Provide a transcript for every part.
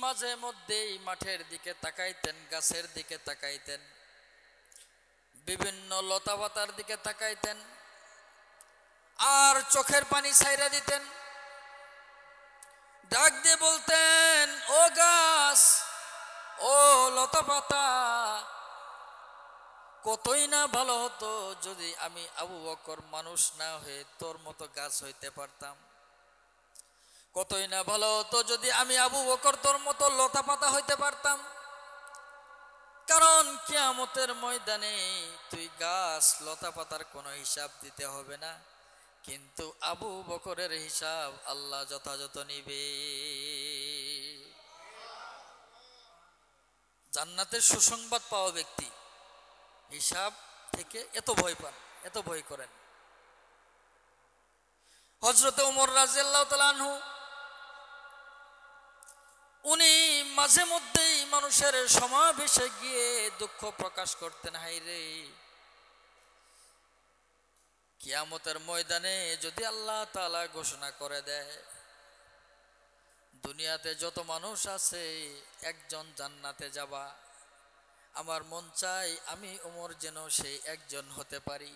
মাঝে মধ্যেই মাঠের দিকে তাকাইতেন, গাছের দিকে তাকাইতেন, বিভিন্ন লতাপাতার দিকে তাকাইতেন, আর চোখের পানি ছাইরা দিতেন। ডাক দিয়ে বলতেন, ও গাছ, ও লতাপাতা, কতই না ভালো হতো যদি আমি আবু বকর মানুষ না হয়ে তোর মতো গাছ হইতে পারতাম। কতই না ভালো হতো যদি আমি আবু বকর তোর মতো লতাপাতা হইতে পারতাম। কারণ কিয়ামতের ময়দানে তুই গাছ লতাপাতার কোনো হিসাব দিতে হবে না, কিন্তু আবু বকরের হিসাব আল্লাহ যথাযথ নিবে। জান্নাতের সুসংবাদ পাওয়া ব্যক্তি হিসাব থেকে এত ভয় পান, এত ভয় করেন। হযরত ওমর রাদিয়াল্লাহু তাআলা আনহু উনি মাঝে মধ্যেই মানুষের সমাবেশে গিয়ে দুঃখ প্রকাশ করতেন, হায়রে কিয়ামতের ময়দানে যদি আল্লাহ তাআলা ঘোষণা করে দেয় দুনিয়াতে যত মানুষ আছে একজন জান্নাতে যাবা, আমার মন চাই আমি ওমর যেন সেই একজন হতে পারি।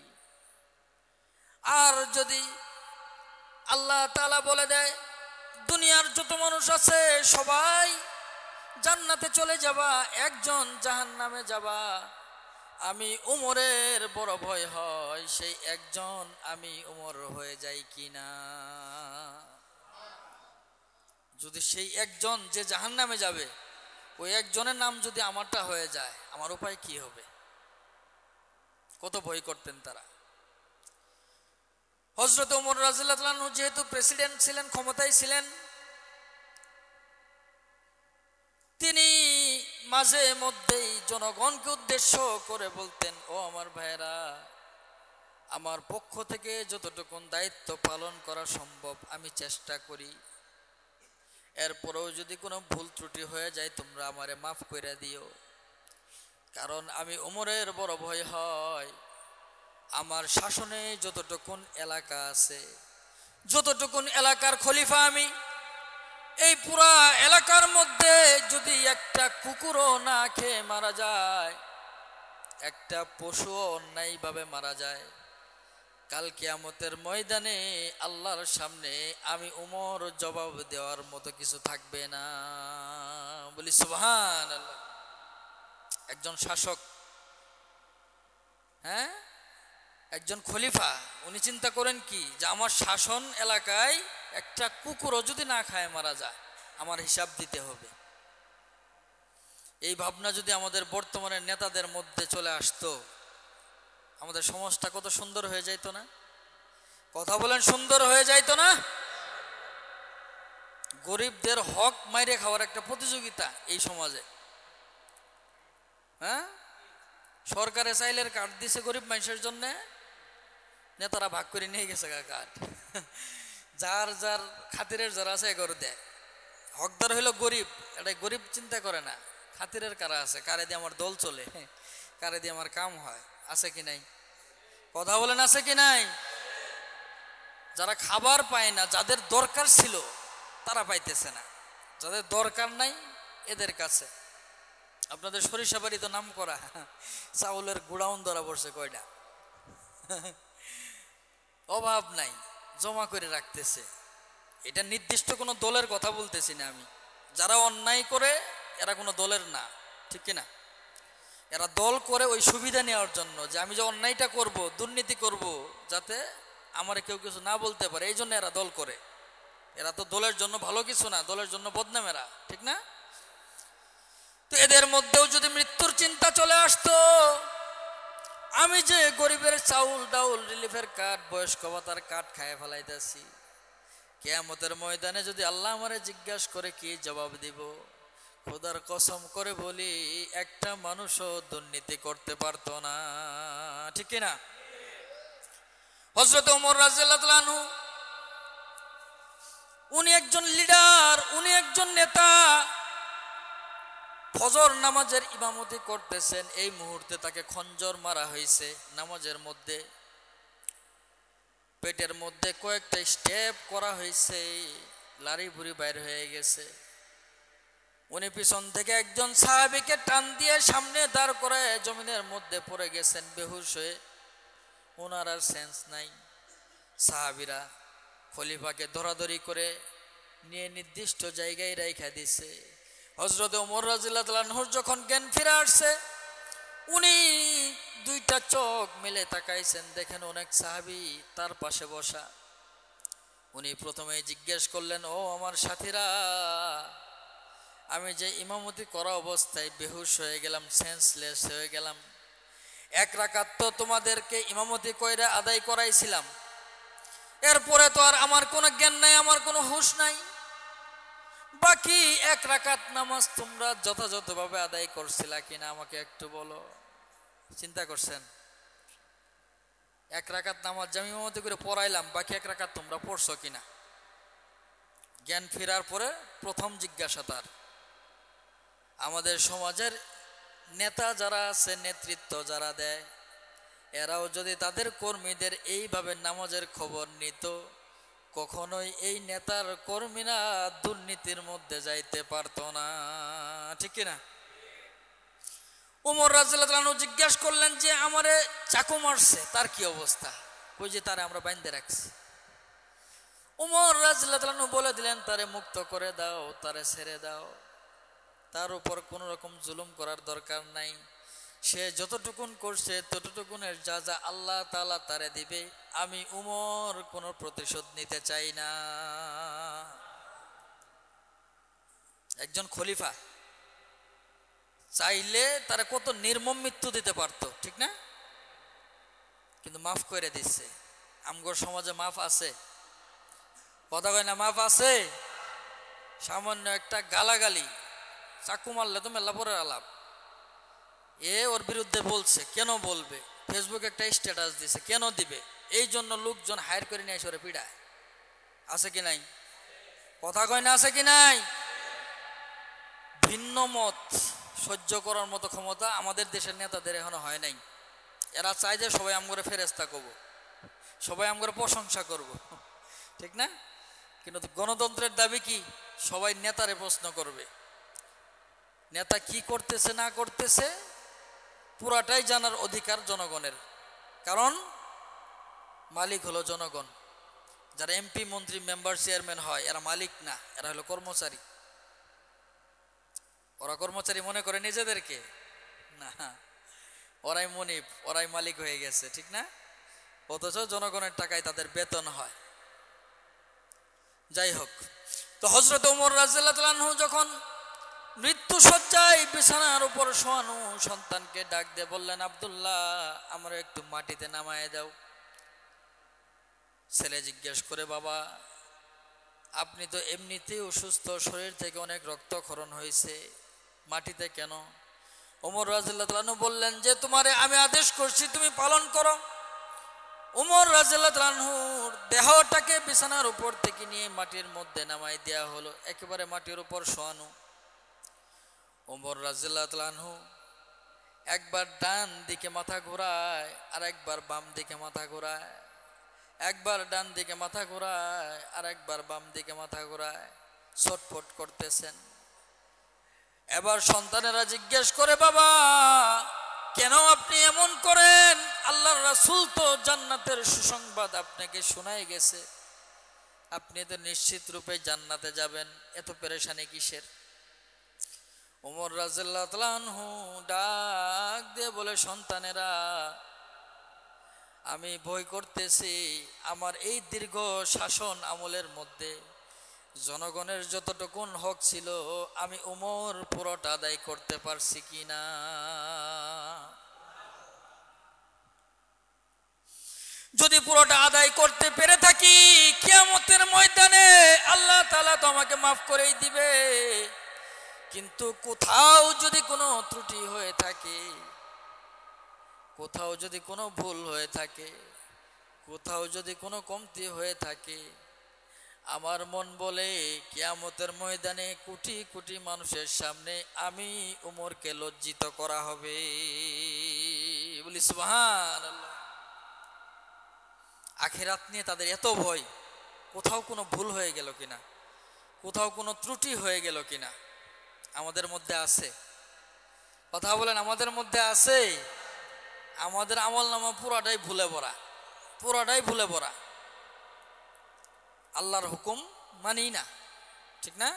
আর যদি আল্লাহ তাআলা বলে দেয় দুনিয়ার যত মানুষ আছে সবাই জান্নাতে চলে যাবা, একজন জাহান্নামে যাবা, আমি উমরের বড় ভয় হয় সেই একজন আমি উমর হয়ে যাই কিনা। যদি সেই একজন যে জাহান্নামে যাবে ওই একজনের নাম যদি আমারটা হয়ে যায়, আমার উপায় কি হবে? কত ভয় করতেন তারা। হযরত ওমর রাদিয়াল্লাহু তাআলা আনহু যেহেতু প্রেসিডেন্ট ছিলেন, ক্ষমতায় ছিলেন, তিনি মাঝে মধ্যেই জনগণকে উদ্দেশ্য করে বলতেন, ও আমার ভাইয়েরা, আমার পক্ষ থেকে যতটুকু দায়িত্ব পালন করা সম্ভব আমি চেষ্টা করি, এরপরেও যদি কোনো ভুল ত্রুটি হয়ে যায় তোমরা আমারে মাফ করে দিও। কারণ আমি ওমরের বড় ভয় হয় আমার শাসনে যতটুকুন এলাকা আছে, যতটুকুন এলাকার খলিফা আমি, এই পুরা এলাকার মধ্যে যদি একটা কুকুরও না খেয়ে মারা যায়, একটা পশুও অন্যায়ভাবে মারা যায়, কাল কিয়ামতের ময়দানে আল্লাহর সামনে আমি ওমর জবাব দেওয়ার মতো কিছু থাকবে না। বলি সুবহানাল্লাহ। একজন শাসক, হ্যাঁ, একজন খলিফা, উনি চিন্তা করেন কি যে আমার শাসন এলাকায় একটা কুকুরও যদি না খায় মারা যায় আমার হিসাব দিতে হবে। এই ভাবনা যদি আমাদের বর্তমানের নেতাদের মধ্যে চলে আসতো আমাদের সমাজটা কত সুন্দর হয়ে যাইতো না? কথা বলেন, সুন্দর হয়ে যাইতো না? গরিবদের হক মাইরে খাওয়ার একটা প্রতিযোগিতা এই সমাজে, হ্যাঁ, সরকারে চাইলের কার্ড দিছে গরিব মানুষের জন্য, নেতারা ভাগ করে নিয়ে গেছে কার্ড, যার যার খাতিরের যারা আছে এগর দেয়। হকদার হইলো গরিব, এটা গরিব চিন্তা করে না খাতিরের কারা আছে, কারে দিয়ে আমার দল চলে, কারে দিয়ে আমার কাম হয়, আছে কি নাই? কথা বলেন, আছে কি নাই? যারা খাবার পায় না, যাদের দরকার ছিল তারা পাইতেছে না, যাদের দরকার নাই এদের কাছে। আপনাদের সরিষাবাড়ি তো নাম করা, চাউলের গোডাউন ধরা পড়ছে কয়টা, অভাব নাই, জমা করে রাখতেছে। এটা নির্দিষ্ট কোনো দলের কথা বলতেছি না আমি, যারা অন্যায় করে এরা কোনো দলের না, ঠিক কিনা? এরা দল করে ওই সুবিধা নেওয়ার জন্য, যে আমি যে অন্যায়টা করব, দুর্নীতি করব, যাতে আমার কেউ কিছু না বলতে পারে, এই জন্য এরা দল করে। এরা তো দলের জন্য ভালো কিছু না, দলের জন্য বদনাম এরা, ঠিক না? তো এদের মধ্যেও যদি মৃত্যুর চিন্তা চলে আসতো, আমি যে গরিবের চাউল ডাউল রিলিফের কার্ড বয়স্ক ভাতার কার্ড খায় ফেলাইতেছি, কিয়ামতের ময়দানে যদি আল্লাহ আমারে জিজ্ঞাসা করে কি জবাব দিব? খোদার কসম করে বলি একটা মানুষও দুর্নীতি করতে পারতো না, ঠিক কিনা? হযরত ওমর রাদিয়াল্লাহু তাআলা আনহু উনি একজন লিডার, উনি একজন নেতা, ফজর নামাজের ইমামতি করতেছেন, এই মুহূর্তে তাকে খঞ্জর মারা হয়েছে নামাজের মধ্যে, পেটের মধ্যে কয়েকটা স্টেপ করা হয়েছে, লারি ভুড়ি বাইর হয়ে গেছে। উনি পিছন থেকে একজন সাহাবীকে টান দিয়ে সামনে দাঁড় করে জমিনের মধ্যে পড়ে গেছেন বেহুশ হয়ে, ওনার আর সেন্স নাই। সাহাবীরা খলিফাকে ধরাধরি করে নিয়ে নির্দিষ্ট জায়গায় রাইখা দিছে। হযরত ওমর রাদিয়াল্লাহু তাআলা আনহু যখন জ্ঞান ফিরে আসছে, উনি দুইটা চোখ মেলে তাকাইছেন, দেখেন অনেক সাহাবী তার পাশে বসা। উনি প্রথমে জিজ্ঞেস করলেন, ও আমার সাথীরা, আমি যে ইমামতি করা অবস্থায় বেহুশ হয়ে গেলাম, সেন্সলেস হয়ে গেলাম, এক রাকাত তো তোমাদেরকে ইমামতি কইরা আদায় করাইছিলাম, এরপরে তো আর আমার কোনো জ্ঞান নাই, আমার কোনো হুঁশ নাই, বাকি এক রাকাত নামাজ তোমরা যথাযথভাবে আদায় করছিলা কিনা আমাকে একটু বলো। চিন্তা করছেন, এক রাকাত নামাজ আমি ইমামতি করে পড়াইলাম, বাকি এক রাকাত তোমরা পড়ছো কিনা। জ্ঞান ফেরার পরে প্রথম জিজ্ঞাসা তার। আমাদের সমাজের নেতা যারা আছে, নেতৃত্ব যারা দেয়, এরাও যদি তাদের কর্মীদের এইভাবে নামাজের খবর নিত, কখনোই এই নেতার কর্মীরা দুর্নীতির মধ্যে যাইতে পারতো না, ঠিক কিনা? ওমর রাদিয়াল্লাহু তাআলা জিজ্ঞাসা করলেন যে আমারে চাকু মারছে, তার কি অবস্থা? কই যে তারে আমরা বাইন্ধে রাখছি। ওমর রাদিয়াল্লাহু তাআলা বলে দিলেন, তারে মুক্ত করে দাও, তারে ছেড়ে দাও, তার উপর কোনো রকম জুলুম করার দরকার নাই, সে যতটুকুন করছে ততটুকুনের যা যা আল্লাহ তাআলা তারে দিবে, আমি উমর কোনো প্রতিশোধ নিতে চাই না। একজন খলিফা চাইলে তারা কত নির্মম মৃত্যু দিতে পারত, ঠিক না? কিন্তু মাফ করে দিচ্ছে। আমগর সমাজে মাফ আছে? কথা কয় না, মাফ আছে? সামান্য একটা গালাগালি, চাকু মারলে তো মেলা পরের আলাপ, ওর বিরুদ্ধে বলছে, কেন বলবে? ফেসবুকে একটা স্ট্যাটাস দিছে, কেন দিবে? এই জন্য লোকজন হায়ার করে নিয়ে এসে পিড়ায়। আছে কি নাই? কথা কয় না, আছে কি নাই? ভিন্ন মত সহ্য করার মতো ক্ষমতা আমাদের দেশের নেতাদের এখনো হয় নাই। এরা চায় যে সবাই আমগরে ফেরেস্তা করবো, সবাই আমগরে প্রশংসা করব, ঠিক না? কিন্তু গণতন্ত্রের দাবি কি? সবাই নেতারে প্রশ্ন করবে, নেতা কি করতেছে না করতেছে পুরাটাই জানার অধিকার জনগণের। কারণ মালিক হলো জনগণ। যারা এমপি, মন্ত্রী, মেম্বার, চেয়ারম্যান হয়, এরা মালিক না, এরা হলো কর্মচারী। ওরা কর্মচারী মনে করে নিজেদেরকে? না, ওরাই মনিব, ওরাই মালিক হয়ে গেছে, ঠিক না? অথচ জনগণের টাকায় তাদের বেতন হয়। যাই হোক, তো হযরত ওমর রাদিয়াল্লাহু তাআলা আনহু যখন মৃত্যু শয্যায় বিছানার উপর শোয়ানো সন্তানকে ডাক দিয়ে বললেন, আব্দুল্লাহ, আমরা একটু মাটিতে নামায় দাও। ছেলে জিজ্ঞেস করে, বাবা, আপনি তো এমনিতেই অসুস্থ, শরীর থেকে অনেক রক্তক্ষরণ হয়েছে, মাটিতে কেন? ওমর রাদিয়াল্লাহু তাআলা বললেন যে তোমারে আমি আদেশ করছি, তুমি পালন করো। ওমর রাদিয়াল্লাহু তাআলার দেহটাকে বিছানার উপর থেকে নিয়ে মাটির মধ্যে নামাই দেয়া হলো, একেবারে মাটির উপর শোয়ানো। ওমর রাদিয়াল্লাহু তাআলা একবার ডান দিকে মাথা ঘোরায়, আর একবার বাম দিকে মাথা ঘোরায়, একবার ডান দিকে মাথা ঘোরায়, আর একবার বাম দিকে মাথা ঘোরায়, ছটফট করতেছেন। এবার সন্তানেরা জিজ্ঞেস করে, বাবা, কেন আপনি এমন করেন? আল্লাহর রাসূল তো জান্নাতের সুসংবাদ আপনাকে শোনায় গেছে, আপনি তো নিশ্চিত রূপে জান্নাতে যাবেন, এত পেরেশানি কিসের? ওমর রাদিয়াল্লাহু তাআলা আনহু ডাক দিয়ে বলে, সন্তানেরা, আমি ভয় করতেছি আমার এই দীর্ঘ শাসন আমলের মধ্যে জনগণের যতটুকুন হক ছিল আমি ওমর পুরোটা আদায় করতে পারছি কিনা। যদি পুরোটা আদায় করতে পেরে থাকি, কিয়ামতের ময়দানে আল্লাহ তাআলা তো আমাকে মাফ করেই দিবে। কিন্তু কোথাও যদি কোনো ত্রুটি হয়ে থাকে, কোথাও যদি কোনো ভুল হয়ে থাকে, কোথাও যদি কোনো কমতি হয়ে থাকে, আমার মন বলে কিয়ামতের ময়দানে কোটি কোটি মানুষের সামনে আমি উমরকে লজ্জিত করা হবে। বলি সুবহানাল্লাহ। আখিরাত নিয়ে তাদের এত ভয়, কোথাও কোনো ভুল হয়ে গেল কিনা, কোথাও কোনো ত্রুটি হয়ে গেল কিনা। আমাদের মধ্যে আছে? কথা বলেন, আমাদের মধ্যে আছে? আমাদের আমল নামা পুরাটাই ভুলে ভরা, পুরাটাই ভুলে ভরা, আল্লাহর হুকুম মানি না, ঠিক না?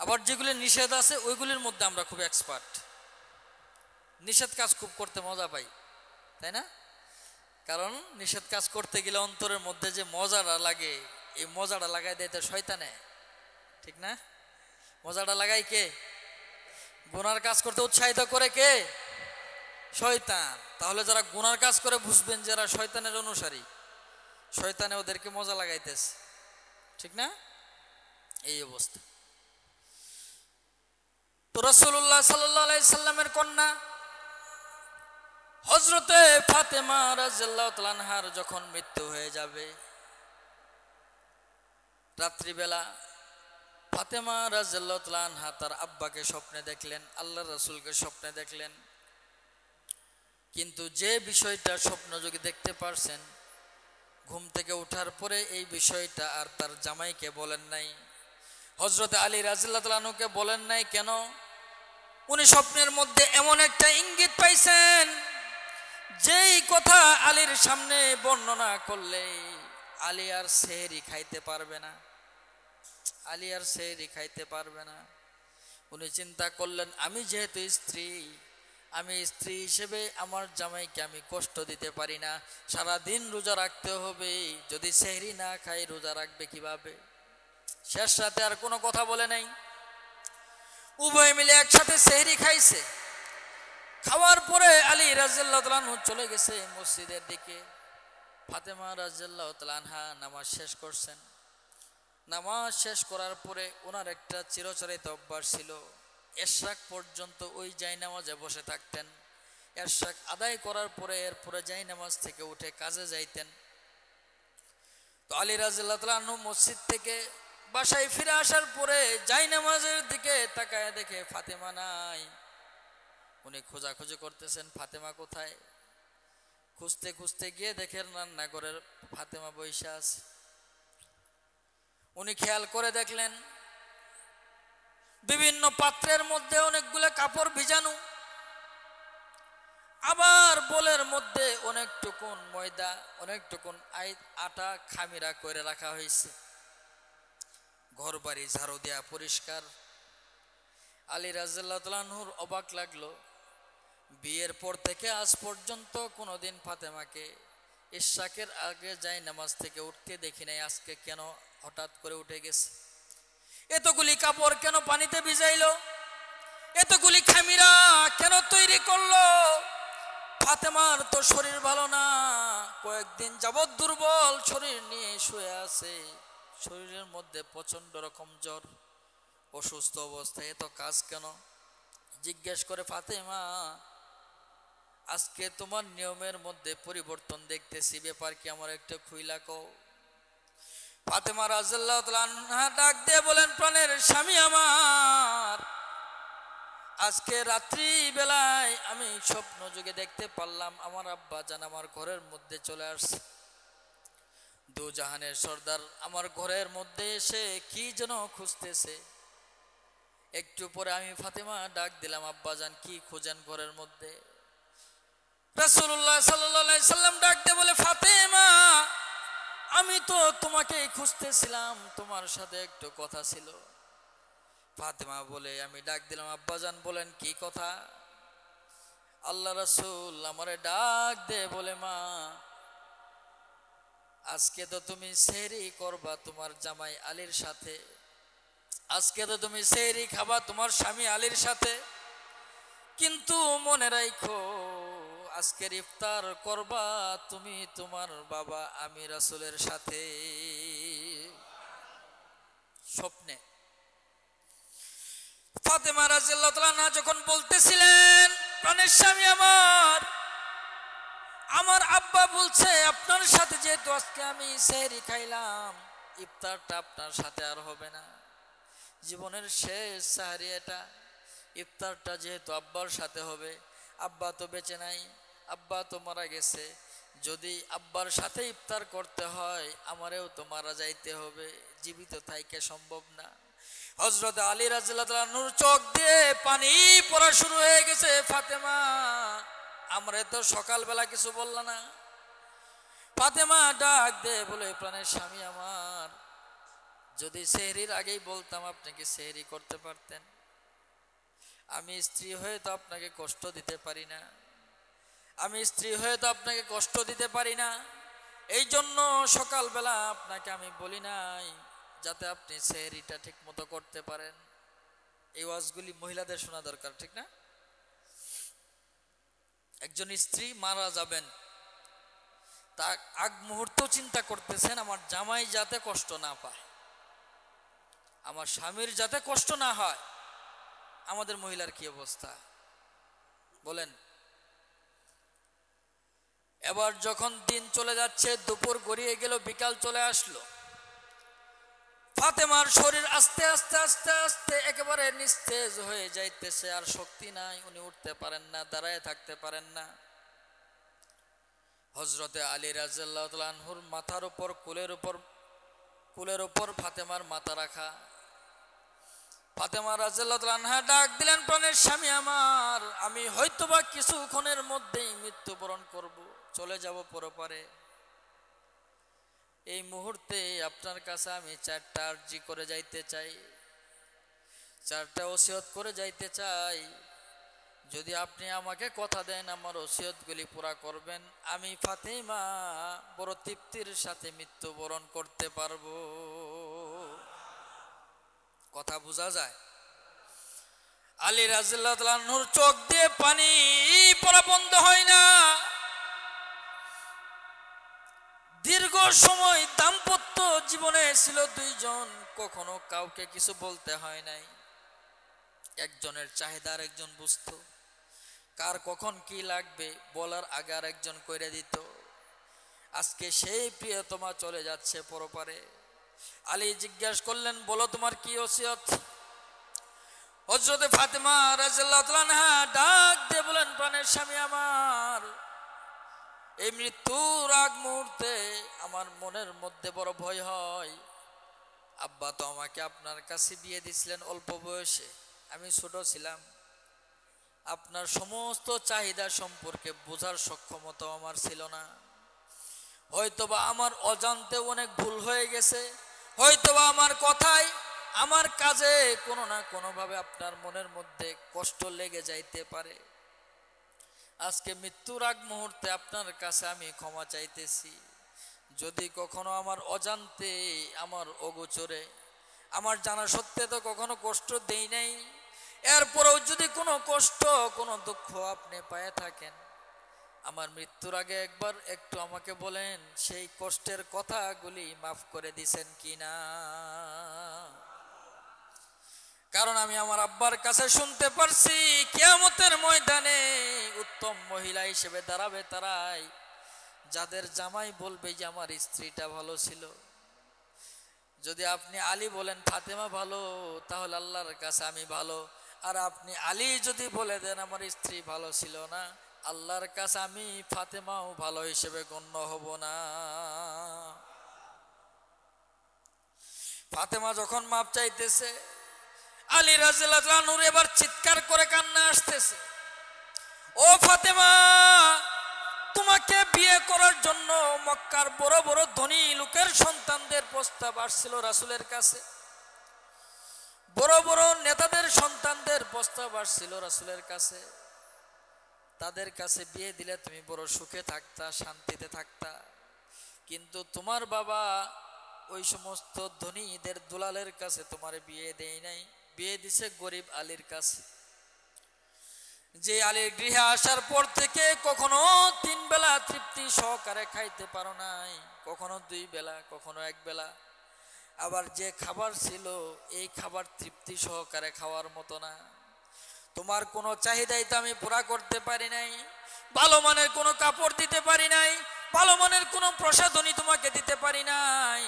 আবার যেগুলি নিষেধ আছে ওইগুলির মধ্যে আমরা খুব এক্সপার্ট, নিষেধ কাজ খুব করতে মজা পাই, তাই না? কারণ নিষেধ কাজ করতে গেলে অন্তরের মধ্যে যে মজাটা লাগে, এই মজাটা লাগাই দেয় তো শয়তানে, ঠিক না? মজাটা লাগাই কে? গুনার কাজ করতে উৎসাহিত করে কে? শয়তান। তাহলে যারা গুনার কাজ করে বুঝবেন যারা শয়তানের অনুসারী, শয়তানে ওদেরকে মজা লাগাইতেছে, ঠিক না? এই অবস্থা। তো রাসূলুল্লাহ সাল্লাল্লাহু আলাইহি সাল্লামের কন্যা হযরতে ফাতেমা রাদিয়াল্লাহু তাআলা আনহার যখন মৃত্যু হয়ে যাবে, রাত্রিবেলা ফাতেমা রাদিয়াল্লাহু তাআলা আনহা তার আব্বাকে স্বপ্নে দেখলেন, আল্লাহর রাসূলকে স্বপ্নে দেখলেন। কিন্তু যে বিষয়টা স্বপ্নযোগী দেখতে পারছেন, ঘুম থেকে ওঠার পরে এই বিষয়টা আর তার জামাইকে বলেন নাই, হযরতে আলী রাদিয়াল্লাহু তাআলা আনহুকে বলেন নাই। কেন? উনি স্বপ্নের মধ্যে এমন একটা ইঙ্গিত পাইছেন, যেই কথা আলীর সামনে বর্ণনা করলে আলী আর সেহরি খাইতে পারবে না, আলী আর সেহরি খাইতে পারবে না। উনি চিন্তা করলেন, আমি যেহেতু স্ত্রী, আমি স্ত্রী হিসেবে আমার জামাইকে আমি কষ্ট দিতে পারি না, সারাদিন রোজা রাখতে হবে, যদি সেহরি না খাই রোজা রাখবে কিভাবে? শেষ রাতে আর কোনো কথা বলে নাই, উভয় মিলে একসাথে সেহরি খাইছে। খাওয়ার পরে আলী রাদিয়াল্লাহু তাআলা আনহু চলে গেছে মসজিদের দিকে, ফাতেমা রাদিয়াল্লাহু তাআলা আনহা নামাজ শেষ করছেন। নামাজ শেষ করার পরে ওনার একটা চিরচরিত অভ্যাস ছিল, এশরাক পর্যন্ত ওই জায়নামাজে বসে থাকতেন। এশরাক আদায় করার পরে এরপরে জায়নামাজ থেকে উঠে কাজে যাইতেন। তো আলী রাদিয়াল্লাহু তাআলা আনহু মসজিদ থেকে বাসায় ফিরে আসার পরে জায়নামাজের দিকে তাকায় দেখে ফাতেমা নাই। উনি খোঁজাখুঁজি করতেছেন, ফাতেমা কোথায়? খুঁজতে খুঁজতে গিয়ে দেখেন রান্নাঘরের ফাতেমা বইসা আছে। উনি খেয়াল করে দেখলেন বিভিন্ন পাত্রের মধ্যে অনেকগুলো কাপড় ভিজানো, আবার বোলের মধ্যে অনেকটুকুন ময়দা, অনেকটুকুন আটা খামিরা করে রাখা হয়েছে। ঘর বাড়ি ঝাড়ু দেয়া পরিষ্কার। আলী রাদিয়াল্লাহু তাআলা আনহুর অবাক লাগলো, বিয়ের পর থেকে আজ পর্যন্ত কোনোদিন ফাতেমাকে ইশরাকের আগে যাই নামাজ থেকে উঠতে দেখি নাই, আজকে কেন হঠাৎ করে উঠে গেছে? এতগুলি কাপড় কেন পানিতে ভিজাইলো? এতগুলি খামিরা কেন তৈরি করলো? ফাতেমার তো শরীর ভালো না, কয়েকদিন যাবৎ দুর্বল শরীর নিয়ে শুয়ে আছে, শরীরের মধ্যে প্রচন্ড রকম জ্বর, অসুস্থ অবস্থায় এত কাজ কেন? জিজ্ঞেস করে, ফাতেমা আজকে তোমার নিয়মের মধ্যে পরিবর্তন দেখতেছি, ব্যাপার কি আমার একটু খুইলা কও। ফাতেমা রাদিয়াল্লাহু তাআলা আনহা ডাক দিয়ে বলেন, প্রাণের স্বামী আমার, আজকে রাত্রি বেলায় আমি স্বপ্ন যুগে দেখতে পারলাম আমার আব্বা জান আমার ঘরের মধ্যে চলে আসছে। দু জাহানের সর্দার আমার ঘরের মধ্যে এসে কি যেন খুঁজতেছে। একটু পরে আমি ফাতেমা ডাক দিলাম, আব্বা জান কি খুঁজেন ঘরের মধ্যে? রাসূলুল্লাহ সাল্লাল্লাহু আলাইহি সাল্লাম ডাক দিয়ে বলে, ফাতেমা আমি তো তোমাকেই খুঁজতেছিলাম, তোমার সাথে একটু কথা ছিল। ফাতেমা বলে, আমি ডাক দিলাম, আব্বাজান বলেন কি কথা? আল্লাহ রাসূল আমারে ডাক দে বলে, মা আজকে তো তুমি সেহরি করবা তোমার জামাই আলীর সাথে, আজকে তো তুমি সেহরি খাবা তোমার স্বামী আলীর সাথে, কিন্তু মনে রাখো আজকের ইফতার করবা তুমি তোমার বাবা আমি রাসূলের সাথে। স্বপ্নে ফাতেমা রাদিয়াল্লাহু তাআলা আনহা যখন বলতেছিলেন, প্রাণের স্বামী আমার, আমার আব্বা বলছে আপনার সাথে যেহেতু আজকে আমি সেহরি খাইলাম, ইফতারটা আপনার সাথে আর হবে না, জীবনের শেষ সাহরি এটা, ইফতারটা যেহেতু আব্বার সাথে হবে, আব্বা তো বেঁচে নাই, আব্বা তো মারা গেছে, যদি আব্বার সাথে ইফতার করতে হয় আমারেও তো মারা যাইতে হবে, জীবিত থাইকে সম্ভব না। হযরত আলী রাদিয়াল্লাহু তাআলা নূর চোখ দিয়ে পানি পড়া শুরু হয়ে গেছে। ফাতেমা, আমরা তো সকালবেলা কিছু বললা না। ফাতেমা ডাক দে বলে, প্রাণের স্বামী আমার, যদি সেহরির আগেই বলতাম আপনি কি সেহরি করতে পারতেন? আমি স্ত্রী হয়ে তো আপনাকে কষ্ট দিতে পারি না, আমি স্ত্রী হয়ে তো আপনাকে কষ্ট দিতে পারি না, এই জন্য সকালবেলা আপনাকে আমি বলি নাই যাতে আপনি সেহরিটা ঠিক মতো করতে পারেন। এই ওয়াজগুলি মহিলাদের শোনা দরকার, ঠিক না? একজন স্ত্রী মারা যাবেন, তার আগ মুহূর্ত চিন্তা করতেছেন আমার জামাই যাতে কষ্ট না পায়, আমার স্বামীর যাতে কষ্ট না হয়। আমাদের মহিলার কি অবস্থা বলেন? এবার যখন দিন চলে যাচ্ছে, দুপুর গড়িয়ে গেল, বিকাল চলে আসলো, ফাতেমার শরীর আস্তে আস্তে আস্তে আস্তে একেবারে নিস্তেজ হয়ে যাইতেছে, আর শক্তি নাই, উনি উঠতে পারেন না, দাঁড়ায় থাকতে পারেন না। হযরতে আলী রাদিয়াল্লাহু তাআলা আনহুর মাথার উপর, কুলের উপর ফাতেমার মাথা রাখা। ফাতেমা রাদিয়াল্লাহু তাআলা আনহা ডাক দিলেন, প্রাণের স্বামী আমার, আমি হয়তোবা কিছুক্ষণের মধ্যেই মৃত্যুবরণ করব, চলে যাব পরপারে। এই মুহূর্তে আপনার কাছে আমি 4টা আরজি করে যাইতে চাই, 4টা ওসিয়ত করে যাইতে চাই। যদি আপনি আমাকে কথা দেন আমার ওসিয়তগুলি পুরা করবেন, আমি ফাতেমা বড় তৃপ্তির সাথে মৃত্যুবরণ করতে পারবো। কথা বোঝা যায়? আলী রাদিয়াল্লাহু তাআলা আনহুর চোখ দিয়ে পানি পড়া বন্ধ হয় না। দীর্ঘ সময় দাম্পত্য জীবনে ছিল দুইজন, কখনো কাউকে কিছু বলতে হয় নাই। একজনের চাহিদা আর একজন বুঝতো, কার কখন কি লাগবে বলার আগে আর একজন কইরা দিত। আজকে সেই প্রিয়তমা চলে যাচ্ছে পরপারে। আলী জিজ্ঞাসা করলেন, বলো তোমার কি ওসিয়ত? হযরতে ফাতেমা রাদিয়াল্লাহু তাআলা আনহা ডাক দিয়ে বলেন, প্রাণের স্বামী আমার, এই মৃত্যুর আগ মুহূর্তে আমার মনের মধ্যে বড় ভয় হয়। আব্বা তো আমাকে আপনার কাছে বিয়ে দিছিলেন অল্প বয়সে, আমি ছোট ছিলাম, আপনার সমস্ত চাহিদা সম্পর্কে বোঝার সক্ষমতা আমার ছিল না। হয়তোবা আমার অজান্তে অনেক ভুল হয়ে গেছে, হয়তোবা আমার কথায় আমার কাজে কোনো না কোনোভাবে আপনার মনের মধ্যে কষ্ট লেগে যাইতে পারে। আজকে মৃত্যুর আগ মুহূর্তে আপনার কাছে আমি ক্ষমা চাইতেছি। যদি কখনো আমার অজান্তে, আমার অগোচরে, আমার জানা সত্ত্বে তো কখনো কষ্ট দেই নাই, এরপরেও যদি কোনো কষ্ট, কোনো দুঃখ আপনি পায়ে থাকেন, আমার মৃত্যুর আগে একবার একটু আমাকে বলেন সেই কষ্টের কথাগুলি মাফ করে দিছেন কিনা। কারণ আমি আমার আব্বার কাছে শুনতে পারছি, কিয়ামতের ময়দানে উত্তম মহিলা হিসেবে দাঁড়াবে তারাই যাদের জামাই বলবে যে আমার স্ত্রীটা ভালো ছিল। যদি আপনি আলী বলেন ফাতেমা ভালো, তাহলে আল্লাহর কাছে আমি ভালো। আর আপনি আলী যদি বলে দেন আমার স্ত্রী ভালো ছিল না, আল্লাহর কাছে আমি ফাতেমাও ভালো হিসেবে গণ্য হব না। ফাতেমা যখন মাপ চাইতেছে, আলী রাদিয়াল্লাহু আনহু এবার চিৎকার করে কান্না আসতেছে, ও ফাতেমা, তোমাকে বিয়ে করার জন্য মক্কার বড় বড় ধনী লোকের সন্তানদের প্রস্তাব আসছিল রাসূলের কাছে, বড় বড় নেতাদের সন্তানদের প্রস্তাব আসছিল রাসূলের কাছে। তাদের কাছে বিয়ে দিলে তুমি বড় সুখে থাকতা, শান্তিতে থাকতা। কিন্তু তোমার বাবা ওই সমস্ত ধনীদের দুলালের কাছে তোমার বিয়ে দেয় নাই, বিয়ে দিছে গরিব আলীর কাছে। যে আলীর গৃহে আসার পর থেকে কখনো 3 বেলা তৃপ্তি সহকারে খাইতে পারো নাই, কখনো 2 বেলা, কখনো 1 বেলা। আবার যে খাবার ছিল এই খাবার তৃপ্তি সহকারে খাওয়ার মতো না। তোমার কোনো চাহিদাই তো আমি পুরা করতে পারি নাই, ভালো মানের কোনো কাপড় দিতে পারি নাই, ভালো মানের কোনো প্রসাধনী তোমাকে দিতে পারি নাই,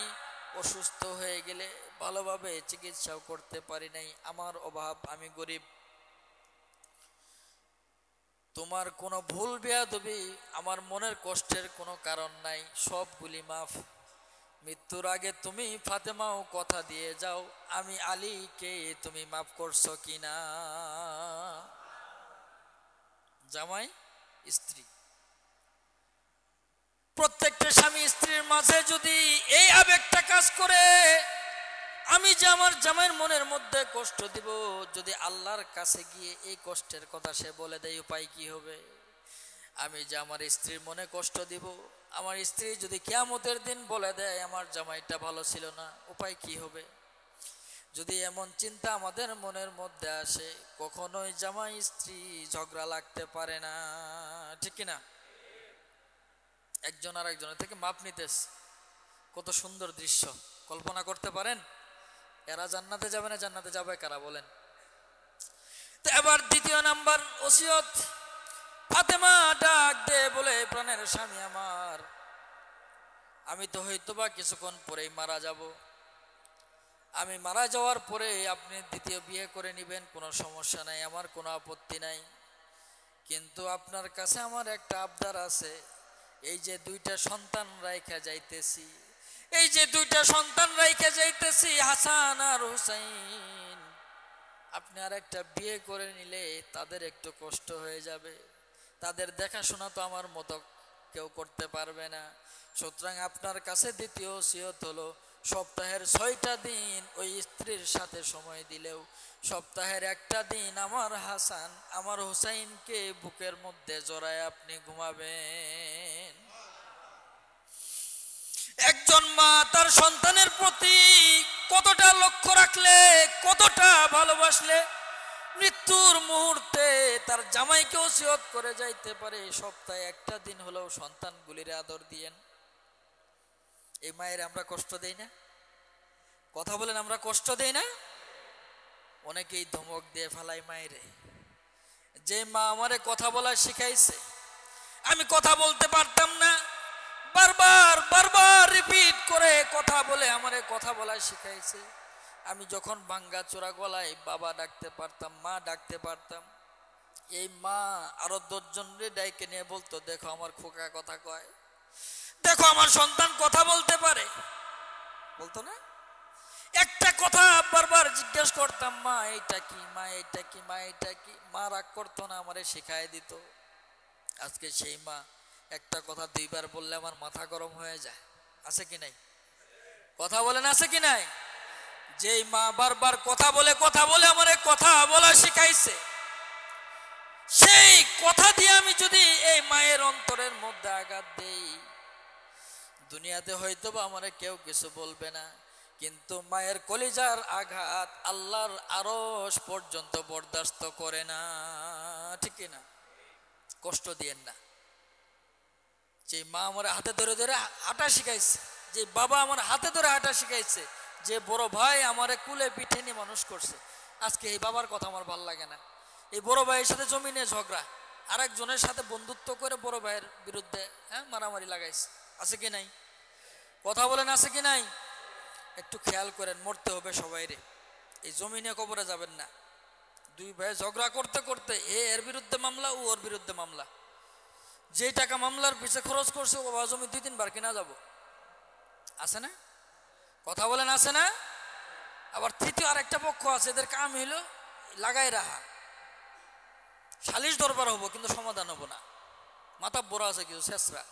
অসুস্থ হয়ে গেলে ভালোভাবে চিকিৎসাও করতে পারি নাই। আমার অভাব, আমি গরিব। তোমার কোনো ভুল বেয়াদবি, আমার মনের কষ্টের কোনো কারণ নাই, সবগুলি মাফ। মৃত্যুর আগে তুমি ফাতেমাও কথা দিয়ে যাও, আমি আলীকে তুমি মাফ করছো কিনা। জামাই স্ত্রী, প্রত্যেকটা স্বামী স্ত্রীর মাঝে যদি এই আবেগটা কাজ করে, আমি যে আমার জামাইয়ের মনের মধ্যে কষ্ট দিব, যদি আল্লাহর কাছে গিয়ে এই কষ্টের কথা সে বলে দেয়, উপায় কি হবে? আমি যে আমার স্ত্রীর মনে কষ্ট দিব, আমার স্ত্রী যদি কিয়ামতের দিন বলে দেয় আমার জামাইটা ভালো ছিল না, উপায় কি হবে? যদি এমন চিন্তা আমাদের মনের মধ্যে আসে, কখনোই জামাই স্ত্রী ঝগড়া লাগতে পারে না, ঠিক কিনা? একজন আর একজনের থেকে মাপ নিতেছে, কত সুন্দর দৃশ্য কল্পনা করতে পারেন? এরা জান্নাতে যাবে না, জান্নাতে যাবে কারা বলেন? তো এবার দ্বিতীয় নাম্বার ওসিয়ত, ফাতেমা ডাক দে বলে, প্রাণের স্বামী আমার, আমি তো হয়তোবা কিছুক্ষণ পরেই মারা যাব, আমি মারা যাওয়ার পরে আপনি দ্বিতীয় বিয়ে করে নেবেন, কোনো সমস্যা নাই, আমার কোনো আপত্তি নাই, কিন্তু আপনার কাছে আমার একটা আবদার আছে। এই যে দুইটা সন্তান রাইখা যাইতেছি, এই যে দুইটা সন্তান রাইখা যাইতেছি, হাসান আর হুসাইন, আপনি আর একটা বিয়ে করে নিলে তাদের একটু কষ্ট হয়ে যাবে, তাদের দেখাশোনা তো আমার মতো কেউ করতে পারবে না। সুতরাং আপনার কাছে দ্বিতীয় ওসিয়ত হলো, সপ্তাহের 6টা দিন ওই স্ত্রীর সাথে সময় দিলেও সপ্তাহের একটা দিন আমার হাসান আমার হুসাইনকে বুকের মধ্যে জড়ায় আপনি ঘুমাবেন। একজন মা তার সন্তানের প্রতি কতটা লক্ষ্য রাখলে, কতটা ভালোবাসলে মৃত্যুর মুহূর্তে তার জামাইকে ওসিয়ত করে যাইতে পারে, সপ্তাহে একটা দিন হলেও সন্তানগুলির আদর দিয়েন। এই মায়ের আমরা কষ্ট দেই না? কথা বলেন, আমরা কষ্ট দেই না? অনেকেই ধমক দিয়ে ফেলাই মায়েরে। যে মা আমারে কথা বলা শিখাইছে, আমি কথা বলতে পারতাম না, বারবার বারবার রিপিট করে কথা বলে আমারে কথা বলা শিখাইছে। আমি যখন ভাঙ্গা চোরা গলায় বাবা ডাকতে পারতাম, মা ডাকতে পারতাম, এই মা আরো 10 জনের ডাইকে নিয়ে বলতো, দেখো আমার খোকা কথা কয়, দেখো আমার সন্তান কথা বলতে পারে, বলতো না? একটা কথা বারবার জিজ্ঞেস করতাম, মা এইটা কি, মা এইটা কি, মা এইটা কি, মা রাগ করতো না, আমারে শিখাই দিত। আজকে সেই মা একটা কথা 2বার বললে আমার মাথা গরম হয়ে যায়, আছে কি নাই? কথা বলেন, আছে কি নাই? যেই মা বারবার কথা বলে আমারে কথা বলা শিখাইছে, সেই কথা দিয়ে আমি যদি এই মায়ের অন্তরের মধ্যে আঘাত দেই, দুনিয়াতে হয়তোবা আমারে কেউ কিছু বলবে না, কিন্তু মায়ের কলিজার আঘাত আল্লাহর আরশ পর্যন্ত বরদাস্ত করে না, ঠিক না? কষ্ট দিয়েন না। যে মা আমার হাতে ধরে ধরে হাঁটা শিখাইছে, যে বাবা আমার হাতে ধরে হাঁটা শিখাইছে, যে বড় ভাই আমারে কুলে পিঠে নিয়ে মানুষ করছে, আজকে এই বাবার কথা আমার ভাল লাগে না। এই বড় ভাইয়ের সাথে জমিনে ঝগড়া, আরেকজনের সাথে বন্ধুত্ব করে বড় ভাইয়ের বিরুদ্ধে মারামারি লাগাইছে, আছে কি নাই? কথা বলেন, আছে কি নাই? একটু খেয়াল করেন, মরতে হবে সবাই রে, এই জমিনে কবরে যাবেন না। 2 ভাই ঝগড়া করতে করতে এর বিরুদ্ধে মামলা, ও ওর বিরুদ্ধে মামলা, যে টাকা মামলার পিছে খরচ করছে ও জমি 2-3 বার কিনা যাব, আছে না? কথা বলেন, আছে না? আবার তৃতীয় আরেকটা পক্ষ আছে, এদের কাম হইলো লাগাই রাখা, সালিশ দরবার হবো কিন্তু সমাধান হবো না। মাথা বড় আছে কিছু শেষরা,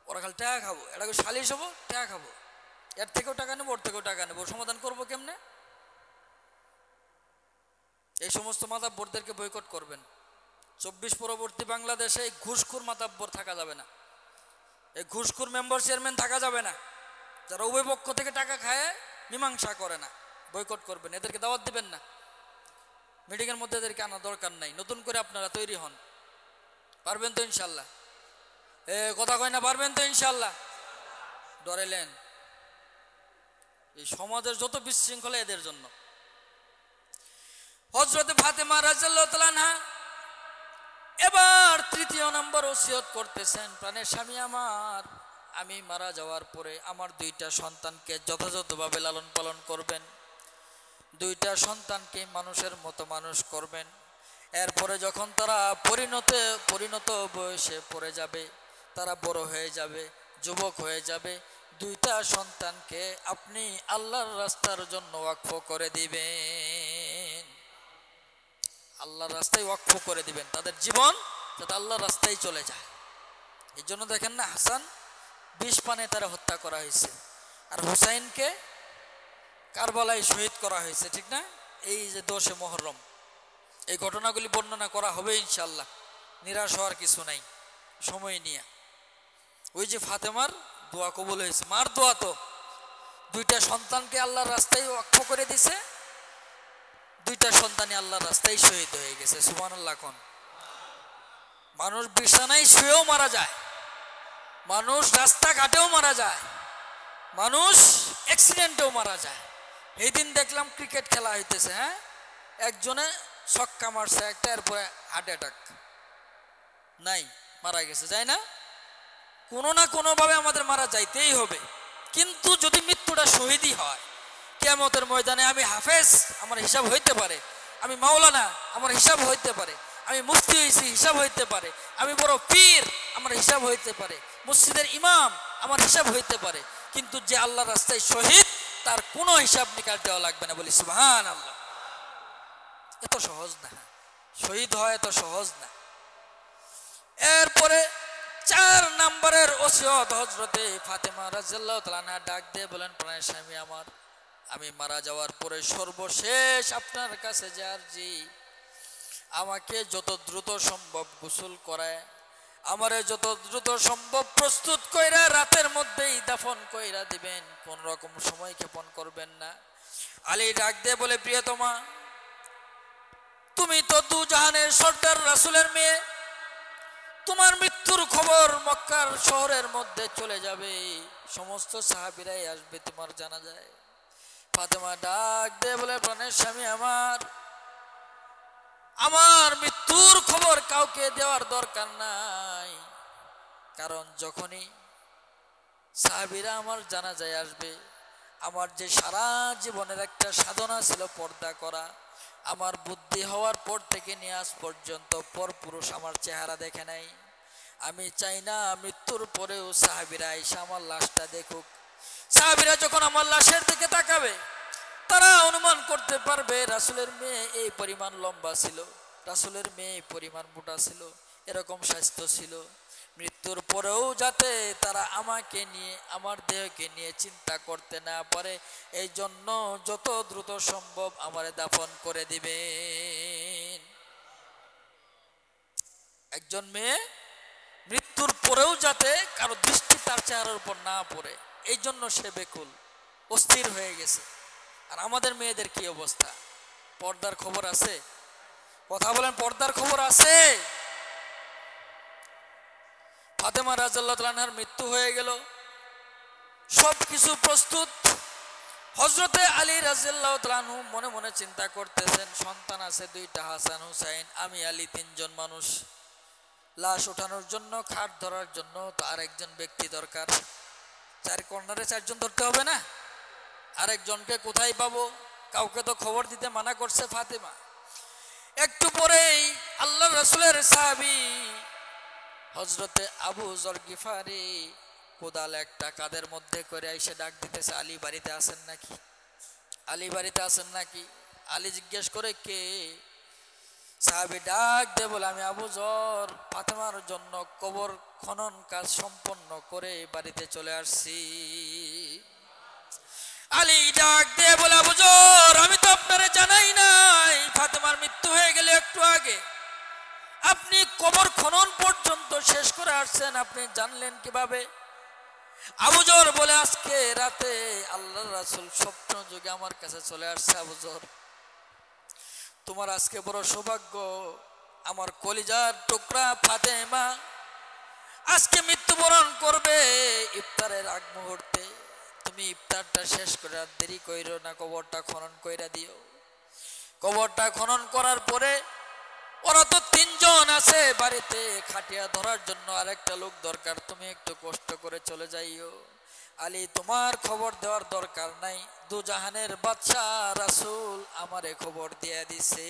ওরা খালি টাকা খাবো, এটা সালিশ হবো, টাকা খাবো, এর থেকেও টাকা নেবো, ওর থেকেও টাকা নেবো, সমাধান করবো কেমনে? এই সমস্ত মাতাব্বরদেরকে বয়কট করবেন। 24 পরবর্তী বাংলাদেশে এই ঘুষখোর মাতাব্বর থাকা যাবে না, এই ঘুষখোর মেম্বার চেয়ারম্যান থাকা যাবে না, যারা উভয় পক্ষ থেকে টাকা খায় মীমাংসা করে না, বয়কট করবেন, এদেরকে দাওয়াত দিবেন না। মিটিংয়ের মধ্যে এদেরকে আনা দরকার নাই, নতুন করে আপনারা তৈরি হন। পারবেন তো ইনশাল্লাহ? কথা কয় না, পারবেন তো ইনশাল্লাহ? ডরেলেন? এই সমাজের যত বিশৃঙ্খলা এদের জন্য। হযরত ফাতেমা রাদিয়াল্লাহু তাআলা আনহা এবার 3য় নম্বর ওসিয়ত করতেছেন, প্রাণের স্বামী আমার, আমি মারা যাওয়ার পরে আমার 2টা সন্তানকে যথাযথভাবে লালন পালন করবেন, 2টা সন্তানকে মানুষের মতো মানুষ করবেন। এরপরে যখন তারা পরিণত বয়সে পড়ে যাবে, তারা বড় হয়ে যাবে, যুবক হয়ে যাবে, দুইটা সন্তানকে আপনি আল্লাহর রাস্তার জন্য ওয়াকফ করে দিবেন, আল্লাহর রাস্তায় ওয়াকফ করে দিবেন, তাদের জীবন যাতে আল্লাহর রাস্তায় চলে যায়। এই জন্য দেখেন না, হাসান ২০ পানে তারা হত্যা করা হয়েছে, আর হুসাইনকে কারবালায় শহীদ করা হয়েছে, ঠিক না? এই যে ১০ মুহররম, এই ঘটনাগুলি বর্ণনা করা হবে ইনশাল্লাহ, নিরাশ হওয়ার কিছু নাই, সময় নিয়ে। ওই যে ফাতেমার দোয়া কবুল হয়েছে, মার দোয়া তো, দুইটা সন্তানকে আল্লাহর রাস্তায় ওয়াকফ করে দিছে, দুইটা সন্তানই আল্লাহর রাস্তায় শহীদ হয়ে গেছে। সুবহানাল্লাহ। কোন মানুষ বিছানায় শুয়েও মারা যায়, মানুষ রাস্তাঘাটেও মারা যায়, মানুষ অ্যাক্সিডেন্টেও মারা যায়। এই দিন দেখলাম ক্রিকেট খেলা হইতেছে, হ্যাঁ, একজনে ছক্কা মারছে একটা, এরপরে হার্ট অ্যাটাক, নাই, মারা গেছে, যায় না? কোনো না কোনোভাবে আমাদের মারা যাইতেই হবে, কিন্তু যদি মৃত্যুটা শহীদই হয়, কিয়ামতের ময়দানে আমি হাফেজ, আমার হিসাব হইতে পারে, আমি মাওলানা, আমার হিসাব হইতে পারে, আমি মুফতি হয়েছি, হিসাব হইতে পারে, আমি বড় পীর, আমার হিসাব হইতে পারে, মসজিদের ইমাম, আমার হিসাব হইতে পারে, কিন্তু যে আল্লাহর রাস্তায় শহীদ, তার কোনো হিসাব নিকাশ দেওয়া লাগবে না। বলি সুবহানাল্লাহ। এত সহজ না, শহীদ হয় এত সহজ না। এরপরে ৪ নম্বরের ওসিয়ত হযরতে ফাতেমা রাদিয়াল্লাহু তাআলা আনহা ডাক দিয়ে বলেন, প্রাণের স্বামী আমার, আমি মারা যাওয়ার পরে সর্বশেষ আপনার কাছে যে আরজি, আমাকে যত দ্রুত সম্ভব গোসল করায়, আমারে যত দ্রুত সম্ভব প্রস্তুত কইরা রাতের মধ্যেই দাফন কইরা দিবেন, কোন রকম সময় ক্ষেপণ করবেন না। আলী ডাক দিয়ে বলে, প্রিয়তমা, তুমি তো দু জাহানের সর্দার রাসূলের মেয়ে, তোমার মৃত্যুর খবর মক্কার শহরের মধ্যে চলে যাবে, সমস্ত সাহাবীরাই আসবে তোমার জানাজায়। ফাতেমা ডাক দিয়ে বলে, প্রাণের স্বামী আমার, আমার মৃত্যুর খবর কাউকে দেওয়ার দরকার নাই, কারণ যখনই সাহাবীরা আমার জানাজায় আসবে, আমার যে সারা জীবনের একটা সাধনা ছিল পর্দা করা, আমার বুদ্ধি হওয়ার পর থেকে নিয়ে আজ পর্যন্ত পরপুরুষ আমার চেহারা দেখে নাই, আমি চাই না মৃত্যুর পরেও সাহাবীরা এসে আমার লাশটা দেখুক। সাহাবীরা যখন আমার লাশের দিকে তাকাবে, তারা অনুমান করতে পারবে রাসূলের মেয়ে এই পরিমাণ লম্বা ছিল, রাসূলের মেয়ে এই পরিমাণ মোটা ছিল, এরকম স্বাস্থ্য ছিল। মৃত্যুর পরেও যাতে তারা আমাকে নিয়ে, আমার দেহকে নিয়ে চিন্তা করতে না পারে, এই জন্য যত দ্রুত সম্ভব আমারে দাফন করে দিবেন। একজন মেয়ে মৃত্যুর পরেও যাতে কারো দৃষ্টি তার চেহারার উপর না পড়ে, এই জন্য সে বেকুল, অস্থির হয়ে গেছে। আর আমাদের মেয়েদের কি অবস্থা? পর্দার খবর আছে? কথা বলেন, পর্দার খবর আছে? ফাতেমা রাদিয়াল্লাহু তাআলা আনহার মৃত্যু হয়ে গেল, সব কিছু প্রস্তুত। হযরতে আলী রাদিয়াল্লাহু তাআলা আনহু মনে মনে চিন্তা করতেছেন, সন্তান আছে 2টা, হাসান হুসাইন, আমি আলী, 3 জন মানুষ। লাশ ওঠানোর জন্য, খাট ধরার জন্য তো আরেকজন ব্যক্তি দরকার, 4 কর্নারে 4 জন ধরতে হবে না? আরেকজনকে কোথায় পাবো? কাউকে তো খবর দিতে মানা করছে ফাতেমা। একটু পরেই আল্লাহর রাসূলের সাহাবী হযরতে আবু যর গিফারি কোদাল একটা কাদের মধ্যে করে এসে ডাক দিতেছে, আলী বাড়িতে আছেন নাকি? আলী বাড়িতে আছেন নাকি? আলী জিজ্ঞেস করে, কে? সাহাবী ডাক দিয়ে বলে, আমি আবু যর, ফাতেমার জন্য কবর খনন কাজ সম্পন্ন করে বাড়িতে চলে আসছি। আলী ডাক দিয়ে বলে, আবু যর, আমি তো আপনারে জানাই নাই ফাতেমার মৃত্যু হয়ে গেলে একটু আগে, আপনি কবর খনন পর্যন্ত শেষ করে আসছেন, আপনি জানলেন কিভাবে? আবু যর বলে, আজকে রাতে আল্লাহর রাসূল স্বপ্ন যোগে আমার কাছে চলে আসছে। আবু যর, তোমার আজকে বড় সৌভাগ্য, আমার কলিজার টুকরা ফাতেমা আজকে মৃত্যুবরণ করবে ইফতারের আগ মুহূর্তে। তুমি ইফতারটা শেষ করে আর দেরি কইরো না, কবরটা খনন কইরা দিও। কবরটা খনন করার পরে, ওরা তো 3 জন আছে বাড়িতে, খাটিয়া ধরার জন্য আরেকটা লোক দরকার, তুমি একটু কষ্ট করে চলে যাইও। আলী, তোমার খবর দেওয়ার দরকার নাই, দু জাহানের বাদশা রাসূল আমারে খবর দিয়ে দিছে।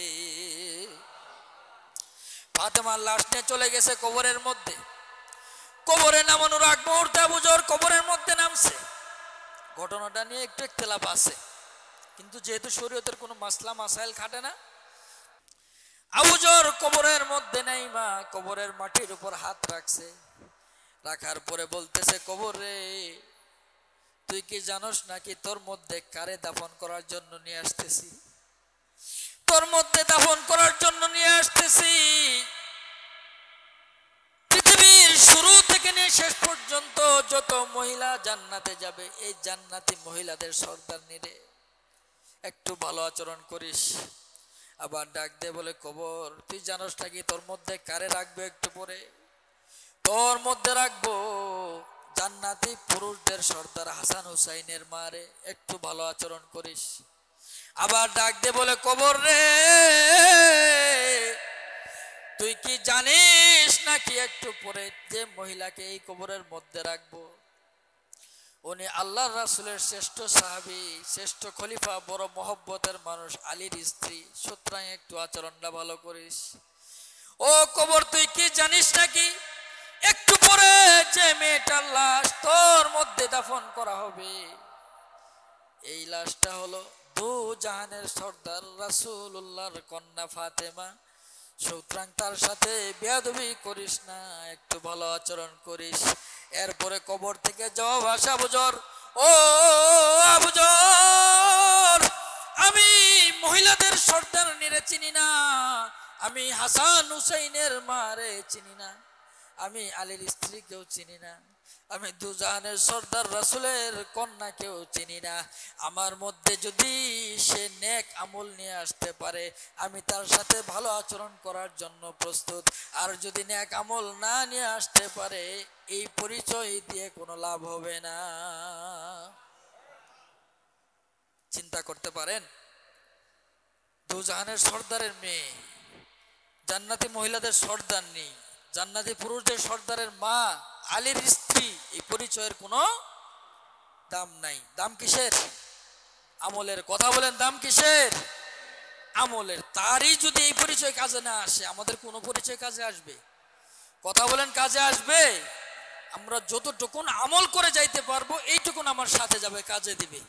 ফাতেমার লাশ নিয়ে চলে গেছে কবরের মধ্যে। কবরে নামানোর আগ মুহূর্তে আবু যর কবরের মধ্যে নামছে। ঘটনাটা নিয়ে একটু ইখতিলাফ আছে, কিন্তু যেহেতু শরীয়তের কোনো মাসলা মাসাইল খাটে না, আবু যর কবরের মধ্যে নাইমা কবরের মাটির উপর হাত রাখছে, রাখার পরে বলতেছে, কবর রে, তুই কি জানোস নাকি তোর মধ্যে কারে দাফন করার জন্য নিয়ে আসতেছি? তোর মধ্যে দাফন করার জন্য নিয়ে আসতেছি পৃথিবীর শুরু থেকে নিয়ে শেষ পর্যন্ত যত মহিলা জান্নাতে যাবে, এই জান্নাতি মহিলাদের সর্দার নিরে একটু ভালো আচরণ করিস। আবার ডাক দে বলে, কবর তুই জানোস নাকি তোর মধ্যে কারে রাখবে? একটু পরে তোর মধ্যে রাখবো জান্নাতি পুরুষদের সর্দার হাসান হুসাইনের মারে, একটু ভালো আচরণ করিস। আবার ডাক দে বলে, কবর রে, তুই কি জানিস নাকি একটু পরে যে মহিলাকে এই কবরের মধ্যে রাখবো উনি আল্লাহর রাসূলের শ্রেষ্ঠ সাহাবী, শ্রেষ্ঠ খলিফা, বড় মহব্বতের মানুষ, আলীর স্ত্রী, সুতরাং একটু আচরণটা ভালো করিস। ও কবর, তুই কি জানিস নাকি একটু পরে যে মেয়েটার লাশ তোর মধ্যে দাফন করা হবে, এই লাশটা হলো দু জাহানের সর্দার রাসূলুল্লাহর কন্যা ফাতেমা, সুতরাং তার সাথে বেয়াদবি করিস না, একটু ভালো আচরণ করিস। এরপরে কবর থেকে জবাব আসে, আবু যর, ও আবু যর, আমি মহিলাদের সর্দার নিরে চিনি না, আমি হাসান হুসাইনের মারে চিনি না, আমি আলীর স্ত্রীকেও চিনি না, আমি দুজাহানের সর্দার রাসূলের কন্যাকেও চিনি না। আমার মধ্যে যদি সে নেক আমল নিয়ে আসতে পারে, আমি তার সাথে ভালো আচরণ করার জন্য প্রস্তুত, আর যদি নেক আমল না নিয়ে আসতে পারে, এই পরিচয় দিয়ে কোনো লাভ হবে না। চিন্তা করতে পারেন, দুজাহানের সর্দারের মেয়ে, জান্নাতি মহিলাদের সর্দার নেই, জান্নাতি পুরুষদের সর্দারের মা, আলীর স্ত্রী, এই পরিচয়ের কোনো দাম নাই। দাম কিসের? আমলের। কথা বলেন, দাম কিসের? আমলের। তারই যদি এই পরিচয় কাজে না আসে, আমাদের কোনো পরিচয় কাজে আসবে? কথা বলেন, কাজে আসবে? আমরা যতটুকুন আমল করে যাইতে পারবো, এইটুকুন আমার সাথে যাবে, কাজে দিবে।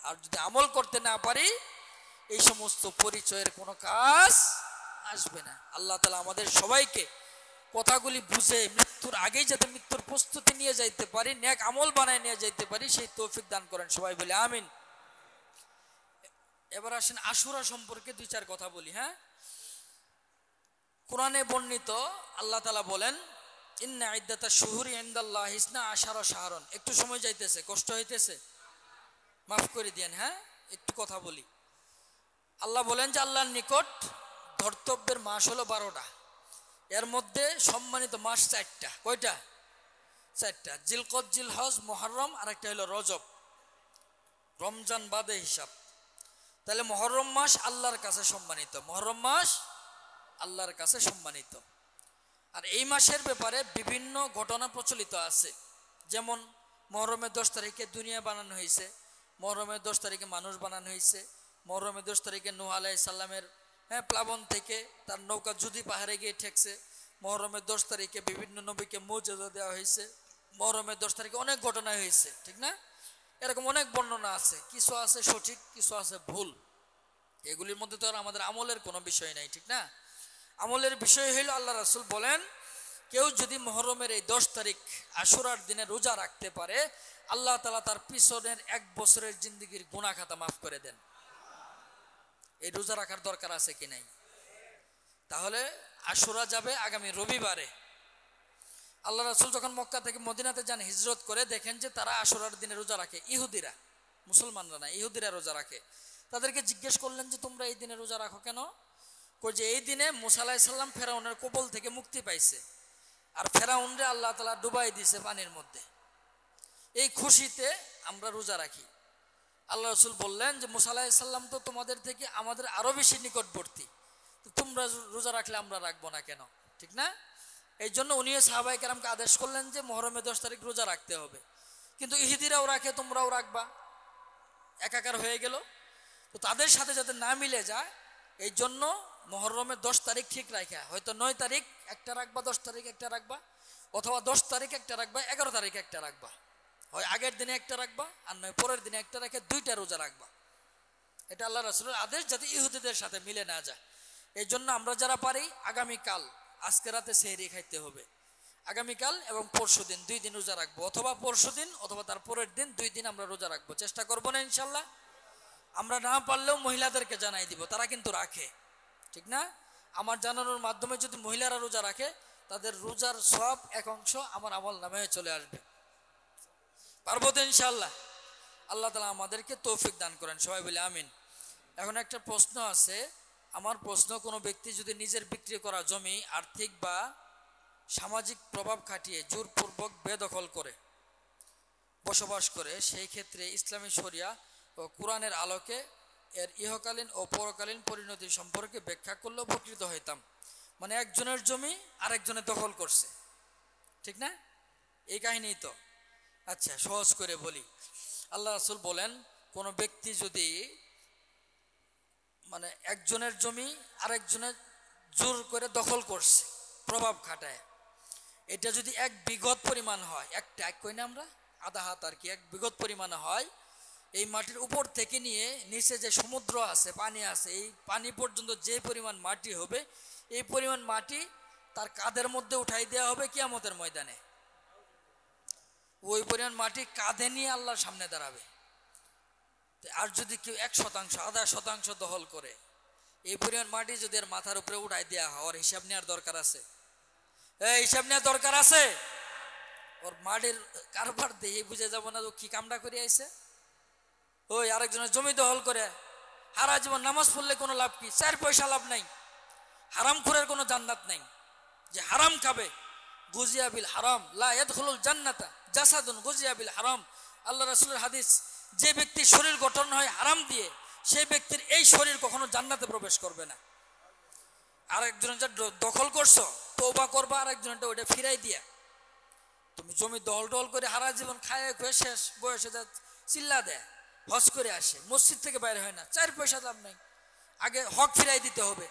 আর যদি আমল করতে না পারি, এই সমস্ত পরিচয়ের কোনো কাজ আসবে না। আল্লাহ তাআলা আমাদের সবাইকে কথাগুলি বুঝে মৃত্যুর আগেই যাতে মৃত্যুর প্রস্তুতি নিয়ে যাইতে পারি, নেক আমল বানায় নিয়ে যাইতে পারি, সেই তৌফিক দান করেন। সবাই বলে আমিন। এবার আসেন আশুরা সম্পর্কে দুই চার কথা বলি। হ্যাঁ, কোরআনে বর্ণিত আল্লাহ তাআলা বলেন, ইন্না ইদ্দাতাশ শুহুরি ইনদাল্লাহি ইসনা আশারা শাহরান। একটু সময় যাইতেছে, কষ্ট হইতেছে, মাফ করে দিয়েন। হ্যাঁ, একটু কথা বলি। আল্লাহ বলেন যে আল্লাহর নিকট ধর্তব্যের মাস হলো 12টা, এর মধ্যে সম্মানিত মাস 4টা। কয়টা? 4টা। জিলকদ, জিলহজ, মুহররম, আর একটা হলো রজব, রমজান বাদে হিসাব। তাহলে মুহররম মাস আল্লাহর কাছে সম্মানিত, মুহররম মাস আল্লাহর কাছে সম্মানিত। আর এই মাসের ব্যাপারে বিভিন্ন ঘটনা প্রচলিত আছে, যেমন মুহররমের 10 তারিখে দুনিয়া বানানো হয়েছে, মুহররমের 10 তারিখে মানুষ বানানো হয়েছে, মুহররমের 10 তারিখে নূহ আলাইহিস সালামের প্লাবন থেকে তার নৌকা জুদি পাহাড়ে গিয়ে ঠেকছে, মুহররমের 10 তারিখে বিভিন্ন নবীকে মুজিজা দেওয়া হয়েছে, মুহররমের 10 তারিখে অনেক ঘটনা হয়েছে, ঠিক না? এরকম অনেক বর্ণনা আছে, কিছু আছে সঠিক, কিছু আছে ভুল। এগুলির মধ্যে তো আর আমাদের আমলের কোনো বিষয় নাই, ঠিক না? আমলের বিষয় হইল, আল্লাহ রাসূল বলেন, কেউ যদি মুহররমের এই 10 তারিখ আশুরার দিনে রোজা রাখতে পারে, আল্লাহ তাআলা তার পিছনের 1 বছরের জিন্দেগির গুনাহ খাতা মাফ করে দেন। এই রোজা রাখার দরকার আছে কি নাই? তাহলে আশুরা যাবে আগামী রবিবারে। আল্লাহ রাসূল যখন মক্কা থেকে মদিনাতে যান, হিজরত করে, দেখেন যে তারা আশুরার দিনে রোজা রাখে। ইহুদিরা, মুসলমানরা না, ইহুদিরা রোজা রাখে। তাদেরকে জিজ্ঞেস করলেন যে তোমরা এই দিনে রোজা রাখো কেন? কই যে এই দিনে মুসা আলাইহিস সালাম ফেরাউনের কবল থেকে মুক্তি পাইছে, আর ফেরাউনরে আল্লাহ তাআলা ডুবাই দিয়েছে পানির মধ্যে, এই খুশিতে আমরা রোজা রাখি। আল্লাহ রাসূল বললেন যে মুসা আলাইহিস সালাম তো তোমাদের থেকে আমাদের আরো বেশি নিকটবর্তী, তো তোমরা রোজা রাখলে আমরা রাখবো না কেন? ঠিক না? এই জন্য উনিও সাহাবায়ে কেরামকে আদেশ করলেন যে মুহররমের 10 তারিখ রোজা রাখতে হবে। কিন্তু ইহুদিরাও রাখে, তোমরাও রাখবা, একাকার হয়ে গেল। তো তাদের সাথে যাতে না মিলে যায়, এই জন্য মুহররমের 10 তারিখ ঠিক রাখা, হয়তো 9 তারিখ একটা রাখবা, 10 তারিখ একটা রাখবা, অথবা 10 তারিখ একটা রাখবা, 11 তারিখ একটা রাখবা। হয় আগের দিনে একটা রাখবা আর নয় পরের দিনে একটা রেখে 2টা রোজা রাখবা। এটা আল্লাহ রাসূলের আদেশ, যাতে ইহুদিদের সাথে মিলে না যায়। এই জন্য আমরা যারা পারি আগামীকাল, আজকে রাতে সেহরি খাইতে হবে, আগামীকাল এবং পরশুদিন 2 দিন রোজা রাখবো, অথবা পরশুদিন অথবা তার পরের দিন 2 দিন আমরা রোজা রাখবো। চেষ্টা করবো না ইনশাল্লাহ? আমরা না পারলেও মহিলাদেরকে জানাই দিব, তারা কিন্তু রাখে, ঠিক না? আমার জানানোর মাধ্যমে যদি মহিলারা রোজা রাখে, তাদের রোজার সব এক অংশ আমার আমল নামে চলে আসবে। পারবো তো ইনশাল্লাহ? আল্লাহ তাআলা আমাদেরকে তৌফিক দান করেন, সবাই বলে আমিন। এখন একটা প্রশ্ন আছে, আমার প্রশ্ন, কোনো ব্যক্তি যদি নিজের বিক্রি করা জমি আর্থিক বা সামাজিক প্রভাব খাটিয়ে জোরপূর্বক বেদখল করে বসবাস করে, সেই ক্ষেত্রে ইসলামী শরিয়া ও কোরআনের আলোকে এর ইহকালীন ও পরকালীন পরিণতি সম্পর্কে ব্যাখ্যা করলে উপকৃত হইতাম। মানে একজনের জমি আরেকজনের দখল করছে, ঠিক না? এই কাহিনী তো। আচ্ছা, সহজ করে বলি। আল্লাহ রাসূল বলেন, কোনো ব্যক্তি যদি মানে একজনের জমি আরেকজনের জোর করে দখল করছে, প্রভাব খাটায়, এটা যদি 1 বিঘত পরিমাণ হয়, একটা এক কই না আমরা, আধা হাত আর কি, 1 বিঘত পরিমাণ হয়, এই মাটির উপর থেকে নিয়ে নিচে যে সমুদ্র আছে, পানি আছে, এই পানি পর্যন্ত যে পরিমাণ মাটি হবে, এই পরিমাণ মাটি তার কাঁধের মধ্যে উঠাই দেওয়া হবে কিয়ামতের ময়দানে। ওই পরিমাণ মাটি কাঁধে নিয়ে আল্লাহর সামনে দাঁড়াবে। আর যদি কেউ 1%, আধা শতাংশ দখল করে, এই পরিমাণ মাটি যদি এর মাথার উপরে উঠাই দেওয়া হয়, ওর হিসাব নেওয়ার দরকার আছে? এই হিসাব নেওয়ার দরকার আছে? ওর মাটির কারবার দিয়ে বুঝে যাবো না ও কি কামটা করে আইছে। ওই আরেকজনের জমি দখল করে সারা জীবন নামাজ পড়লে কোনো লাভ কি? 4 পয়সা লাভ নাই। হারামখোরের কোনো জান্নাত নাই। যে হারাম খাবে, গুজিয়া বিল হারাম লা ইয়াদখুলুল জান্নাতা জাসাদুন গুজিয়া বিল হারাম, আল্লাহ রাসূলের হাদিস। যে ব্যক্তির শরীর গঠন হয় হারাম দিয়ে, সেই ব্যক্তির এই শরীর কখনো জান্নাতে প্রবেশ করবে না। আরেকজনের যা দখল করছো, তওবা করবা, আরেকজনটা ওইটা ফিরাই দিয়া। তুমি জমি দখল করে হারা জীবন খায় খুয়ে শেষ বয়সে যা চিল্লা দেয়, হজ করে আসে, মসজিদ থেকে বাইরে হয় না, 4 পয়সা লাভ নাই। আগে হক ফিরাই দিতে হবে।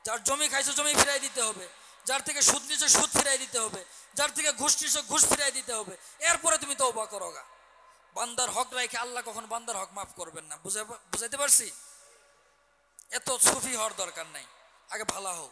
যার জমি খাইছো জমি ফিরাই দিতে হবে, যার থেকে সুদ নিছো সুদ ফিরাই দিতে হবে, যার থেকে ঘুষ নিছো ঘুষ ফিরাই দিতে হবে। এরপরে তুমি তওবা করোগা। বান্দার হক রাখে আল্লাহ কখন বান্দার হক মাফ করবেন না। বুঝাইতে পারছি? এত সুফি হওয়ার দরকার নাই, আগে ভালো হও।